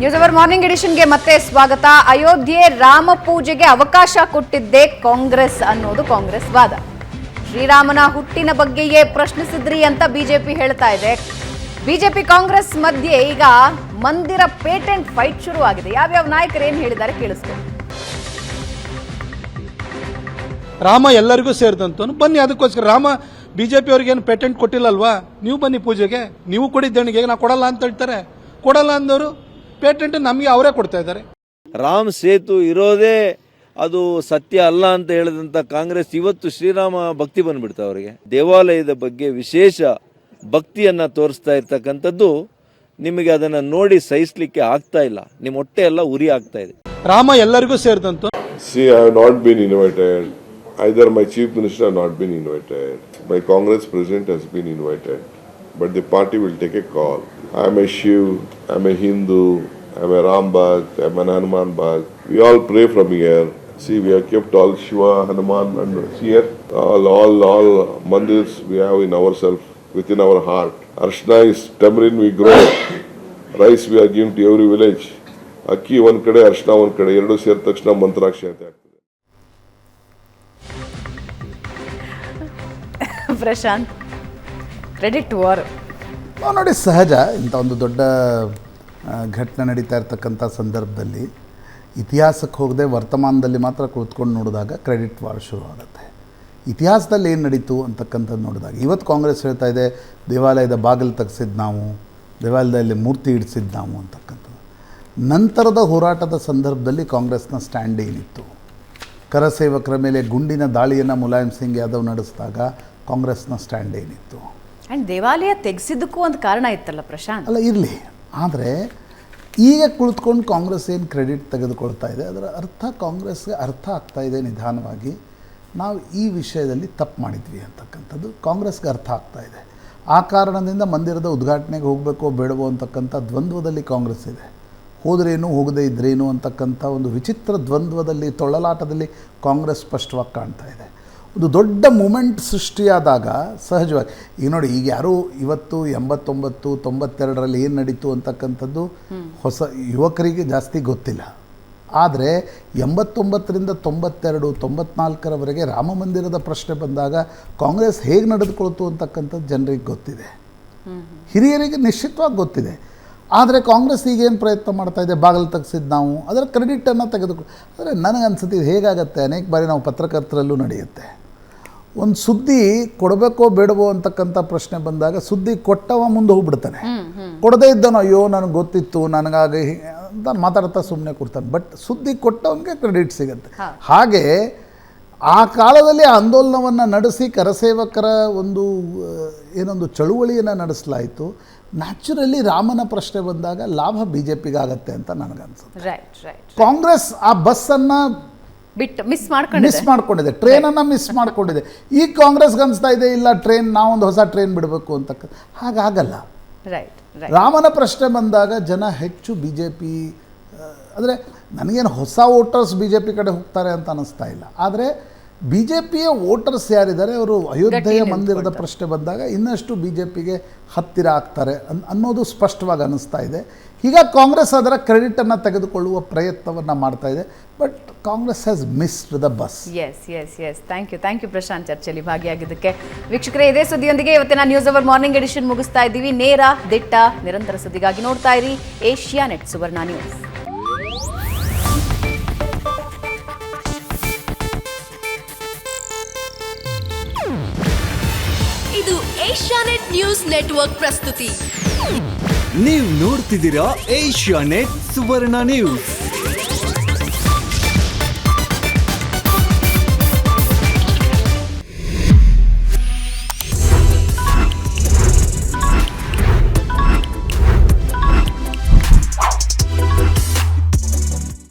News hour morning ಎಡಿಷನ್ಗೆ ಮತ್ತೆ ಸ್ವಾಗತ. ಅಯೋಧ್ಯೆ ರಾಮ ಪೂಜೆಗೆ ಅವಕಾಶ ಕೊಟ್ಟಿದ್ದೇ ಕಾಂಗ್ರೆಸ್ ಅನ್ನೋದು ಕಾಂಗ್ರೆಸ್ ವಾದ. ಶ್ರೀರಾಮನ ಹುಟ್ಟಿನ ಬಗ್ಗೆಯೇ ಪ್ರಶ್ನಿಸಿದ್ರಿ ಅಂತ ಬಿಜೆಪಿ ಹೇಳ್ತಾ ಇದೆ. ಬಿಜೆಪಿ ಕಾಂಗ್ರೆಸ್ ಮಧ್ಯೆ ಈಗ ಮಂದಿರ ಪೇಟೆಂಟ್ ಫೈಟ್ ಶುರುವಾಗಿದೆ. ಯಾವ್ಯಾವ ನಾಯಕರು ಏನ್ ಹೇಳಿದ್ದಾರೆ ಕೇಳಿಸ್ಕೊಳ್ಳಿ. ರಾಮ ಎಲ್ಲರಿಗೂ ಸೇರಿದಂತ ಬನ್ನಿ, ಅದಕ್ಕೋಸ್ಕರ ರಾಮ ಬಿಜೆಪಿ ಅವ್ರಿಗೆ ಏನು ಪೇಟೆಂಟ್ ಕೊಟ್ಟಿಲ್ಲಲ್ವಾ? ನೀವು ಬನ್ನಿ ಪೂಜೆಗೆ, ನೀವು ಕೊಡಿದ್ದೇಣಿಗೆ ನಾ ಕೊಡಲ್ಲ ಅಂತ ಹೇಳ್ತಾರೆ. ಕೊಡಲ್ಲ ಅಂದವರು ಪೇಟೆಂಟ್ ನಮಗೆ ಅವರೇ ಕೊಡ್ತಾ ಇದ್ದಾರೆ. ರಾಮ್ ಸೇತು ಇರೋದೇ ಅದು ಸತ್ಯ ಅಲ್ಲ ಅಂತ ಹೇಳಿದಂಥ ಕಾಂಗ್ರೆಸ್ ಇವತ್ತು ಶ್ರೀರಾಮ ಭಕ್ತಿ ಬಂದ್ಬಿಡ್ತಾ ಅವರಿಗೆ. ದೇವಾಲಯದ ಬಗ್ಗೆ ವಿಶೇಷ ಭಕ್ತಿಯನ್ನ ತೋರಿಸ್ತಾ ಇರ್ತಕ್ಕಂಥದ್ದು ನಿಮಗೆ ಅದನ್ನ ನೋಡಿ ಸಹಿಸಲಿಕ್ಕೆ ಆಗ್ತಾ ಇಲ್ಲ. ನಿಮ್ಮ ಹೊಟ್ಟೆ ಎಲ್ಲ ಉರಿ ಆಗ್ತಾ ಇದೆ. ರಾಮ ಎಲ್ಲರಿಗೂ ಸೇರಿದಂತ. See, I have not been invited. Either my chief minister have not been invited. My Congress president has been invited. But the party will take a call. I am a Shiv, I am a Hindu, I am a Ram Bhakt, I am an Hanuman Bhakt. We all pray from here. See, we have kept all Shiva, Hanuman and here. All mandirs we have in ourselves, within our heart. Arshna is tamarind we grow. Rice we are given to every village. ಅಕ್ಕಿ ಒಂದ್ ಕಡೆ, ಅರ್ಶನ ಒಂದ್ ಕಡೆ, ಎರಡು ಸೇರಿದ ತಕ್ಷಣ ಮಂತ್ರಾಕ್ಷಿ ಅಂತ ಆಗ್ತದೆ. ಪ್ರಶಾಂತ್, ಕ್ರೆಡಿಟ್ ವಾರ್ ನೋಡಿ, ಸಹಜ. ಇಂಥ ಒಂದು ದೊಡ್ಡ ಘಟನೆ ನಡೀತಾ ಇರ್ತಕ್ಕಂಥ ಸಂದರ್ಭದಲ್ಲಿ ಇತಿಹಾಸಕ್ಕೆ ಹೋಗದೆ ವರ್ತಮಾನದಲ್ಲಿ ಮಾತ್ರ ಕುಳಿತುಕೊಂಡು ನೋಡಿದಾಗ ಕ್ರೆಡಿಟ್ ವಾರ್ ಶುರುವಾಗುತ್ತೆ. ಇತಿಹಾಸದಲ್ಲಿ ಏನು ನಡೀತು ಅಂತಕ್ಕಂಥದ್ದು ನೋಡಿದಾಗ ಇವತ್ತು ಕಾಂಗ್ರೆಸ್ ಹೇಳ್ತಾ ಇದೆ ದೇವಾಲಯದ ಬಾಗಿಲು ತೆಗೆಸಿದ್ದು ನಾವು, ದೇವಾಲಯದಲ್ಲಿ ಮೂರ್ತಿ ಇಡಿಸಿದ್ದು ನಾವು ಅಂತಕ್ಕಂಥದ್ದು. ನಂತರದ ಹೋರಾಟದ ಸಂದರ್ಭದಲ್ಲಿ ಕಾಂಗ್ರೆಸ್ನ ಸ್ಟ್ಯಾಂಡ್ ಏನಿತ್ತು? ಕರಸೇವಕರ ಮೇಲೆ ಗುಂಡಿನ ದಾಳಿಯನ್ನು ಮುಲಾಯಂ ಸಿಂಗ್ ಯಾದವ್ ನಡೆಸಿದಾಗ ಕಾಂಗ್ರೆಸ್ನ ಸ್ಟ್ಯಾಂಡ್ ಏನಿತ್ತು? ಅಂಡ್ ದೇವಾಲಯ ತೆಗೆಸಿದ್ದಕ್ಕೂ ಒಂದು ಕಾರಣ ಇತ್ತಲ್ಲ ಪ್ರಶಾಂತ್. ಅಲ್ಲ, ಇರಲಿ. ಆದರೆ ಈಗ ಕುಳಿತುಕೊಂಡು ಕಾಂಗ್ರೆಸ್ ಏನು ಕ್ರೆಡಿಟ್ ತೆಗೆದುಕೊಳ್ತಾ ಇದೆ, ಅದರ ಅರ್ಥ ಕಾಂಗ್ರೆಸ್ಗೆ ಅರ್ಥ ಆಗ್ತಾ ಇದೆ ನಿಧಾನವಾಗಿ ನಾವು ಈ ವಿಷಯದಲ್ಲಿ ತಪ್ಪು ಮಾಡಿದ್ವಿ ಅಂತಕ್ಕಂಥದ್ದು ಕಾಂಗ್ರೆಸ್ಗೆ ಅರ್ಥ ಆಗ್ತಾ ಇದೆ. ಆ ಕಾರಣದಿಂದ ಮಂದಿರದ ಉದ್ಘಾಟನೆಗೆ ಹೋಗಬೇಕೋ ಬೇಡವೋ ಅಂತಕ್ಕಂಥ ದ್ವಂದ್ವದಲ್ಲಿ ಕಾಂಗ್ರೆಸ್ ಇದೆ. ಹೋದ್ರೇನು ಹೋಗದೇ ಇದ್ರೇನು ಅಂತಕ್ಕಂಥ ಒಂದು ವಿಚಿತ್ರ ದ್ವಂದ್ವದಲ್ಲಿ, ತೊಳಲಾಟದಲ್ಲಿ ಕಾಂಗ್ರೆಸ್ ಸ್ಪಷ್ಟವಾಗಿ ಕಾಣ್ತಾ ಇದೆ. ಒಂದು ದೊಡ್ಡ ಮೂಮೆಂಟ್ ಸೃಷ್ಟಿಯಾದಾಗ ಸಹಜವಾಗಿ ಈಗ ನೋಡಿ, ಈಗ ಯಾರೂ ಇವತ್ತು 89, 92ರಲ್ಲಿ ಏನು ನಡೀತು ಅಂತಕ್ಕಂಥದ್ದು ಹೊಸ ಯುವಕರಿಗೆ ಜಾಸ್ತಿ ಗೊತ್ತಿಲ್ಲ. ಆದರೆ 89ರಿಂದ 92, 94ರವರೆಗೆ ರಾಮ ಮಂದಿರದ ಪ್ರಶ್ನೆ ಬಂದಾಗ ಕಾಂಗ್ರೆಸ್ ಹೇಗೆ ನಡೆದುಕೊಳ್ತು ಅಂತಕ್ಕಂಥದ್ದು ಜನರಿಗೆ ಗೊತ್ತಿದೆ, ಹಿರಿಯರಿಗೆ ನಿಶ್ಚಿತವಾಗಿ ಗೊತ್ತಿದೆ. ಆದರೆ ಕಾಂಗ್ರೆಸ್ ಈಗೇನು ಪ್ರಯತ್ನ ಮಾಡ್ತಾ ಇದೆ, ಬಾಗಿಲು ತೆಗೆಸಿದ್ದು ನಾವು, ಅದರ ಕ್ರೆಡಿಟನ್ನು ತೆಗೆದುಕೊಂಡು. ಆದರೆ ನನಗನ್ಸುತ್ತೆ ಇದು ಹೇಗಾಗತ್ತೆ, ಅನೇಕ ಬಾರಿ ನಾವು ಪತ್ರಕರ್ತರಲ್ಲೂ ನಡೆಯುತ್ತೆ. ಒಂದು ಸುದ್ದಿ ಕೊಡಬೇಕೋ ಬೇಡವೋ ಅಂತಕ್ಕಂಥ ಪ್ರಶ್ನೆ ಬಂದಾಗ ಸುದ್ದಿ ಕೊಟ್ಟವ ಮುಂದೆ ಹೋಗ್ಬಿಡ್ತಾನೆ, ಕೊಡದೇ ಇದ್ದನೋ ಅಯ್ಯೋ ನನಗೆ ಗೊತ್ತಿತ್ತು ನನಗಾಗಿ ಅಂತ ಮಾತಾಡ್ತಾ ಸುಮ್ಮನೆ ಕೊಡ್ತಾನೆ. ಬಟ್ ಸುದ್ದಿ ಕೊಟ್ಟವನಿಗೆ ಕ್ರೆಡಿಟ್ ಸಿಗುತ್ತೆ. ಹಾಗೆ ಆ ಕಾಲದಲ್ಲಿ ಆಂದೋಲನವನ್ನು ನಡೆಸಿ ಕರಸೇವಕರ ಏನೊಂದು ಚಳುವಳಿಯನ್ನು ನಡೆಸಲಾಯಿತು. ನ್ಯಾಚುರಲಿ ರಾಮನ ಪ್ರಶ್ನೆ ಬಂದಾಗ ಲಾಭ ಬಿಜೆಪಿಗಾಗತ್ತೆ ಅಂತ ನನಗನ್ಸುತ್ತೆ. ಕಾಂಗ್ರೆಸ್ ಆ ಬಸ್ಸನ್ನು ಬಿಟ್ಟು ಮಿಸ್ ಮಾಡ್ಕೊಂಡಿದೆ, ಟ್ರೈನನ್ನು ಮಿಸ್ ಮಾಡ್ಕೊಂಡಿದೆ. ಈಗ ಕಾಂಗ್ರೆಸ್ಗೆ ಅನಿಸ್ತಾ ಇದೆ ಇಲ್ಲ ಟ್ರೈನ್, ನಾವೊಂದು ಹೊಸ ಟ್ರೈನ್ ಬಿಡಬೇಕು ಅಂತಕ್ಕ. ಹಾಗಾಗಲ್ಲ. ರಾಮನ ಪ್ರಶ್ನೆ ಬಂದಾಗ ಜನ ಹೆಚ್ಚು ಬಿಜೆಪಿ, ಅಂದರೆ ನನಗೇನು ಹೊಸ ವೋಟರ್ಸ್ ಬಿಜೆಪಿ ಕಡೆ ಹೋಗ್ತಾರೆ ಅಂತ ಅನ್ನಿಸ್ತಾ ಇಲ್ಲ. ಆದರೆ ಬಿಜೆಪಿಯ ವೋಟರ್ಸ್ ಯಾರಿದ್ದಾರೆ ಅವರು ಅಯೋಧ್ಯೆಯ ಮಂದಿರದ ಪ್ರಶ್ನೆ ಬಂದಾಗ ಇನ್ನಷ್ಟು ಬಿಜೆಪಿಗೆ ಹತ್ತಿರ ಆಗ್ತಾರೆ ಅನ್ನೋದು ಸ್ಪಷ್ಟವಾಗಿ ಅನ್ನಿಸ್ತಾ ಇದೆ. ಹೀಗಾಗಿ ಕಾಂಗ್ರೆಸ್ ಅದರ ಕ್ರೆಡಿಟನ್ನು ತೆಗೆದುಕೊಳ್ಳುವ ಪ್ರಯತ್ನವನ್ನು ಮಾಡ್ತಾ ಇದೆ. But Congress has missed the bus. Yes thank you Prashant ಚರ್ಚೆಯಲ್ಲಿ ಭಾಗಿಯಾಗಿದ್ದಕ್ಕೆ. ವೀಕ್ಷಕರೇ, ಇದೇ ಸುದ್ದಿಯೊಂದಿಗೆ ಇವತ್ತಿನ ನ್ಯೂಸ್ ಅವರ್ ಮಾರ್ನಿಂಗ್ ಎಡಿಷನ್ ಮುಗಿಸ್ತಾ ಇದ್ದೀವಿ. ನೇರ, ದಿಟ್ಟ, ನಿರಂತರ ಸುದ್ದಿಗಾಗಿ ನೋಡ್ತಾ ಇರಿ ಏಷ್ಯಾನೆಟ್ ಸುವರ್ಣ ನ್ಯೂಸ್. ಇದು ಏಷ್ಯಾನೆಟ್ ನ್ಯೂಸ್ ನೆಟ್ವರ್ಕ್ ಪ್ರಸ್ತುತಿ. ನೀವು ನೋಡ್ತಿದ್ದೀರಾ ಏಷ್ಯಾನೆಟ್ ಸುವರ್ಣ ನ್ಯೂಸ್.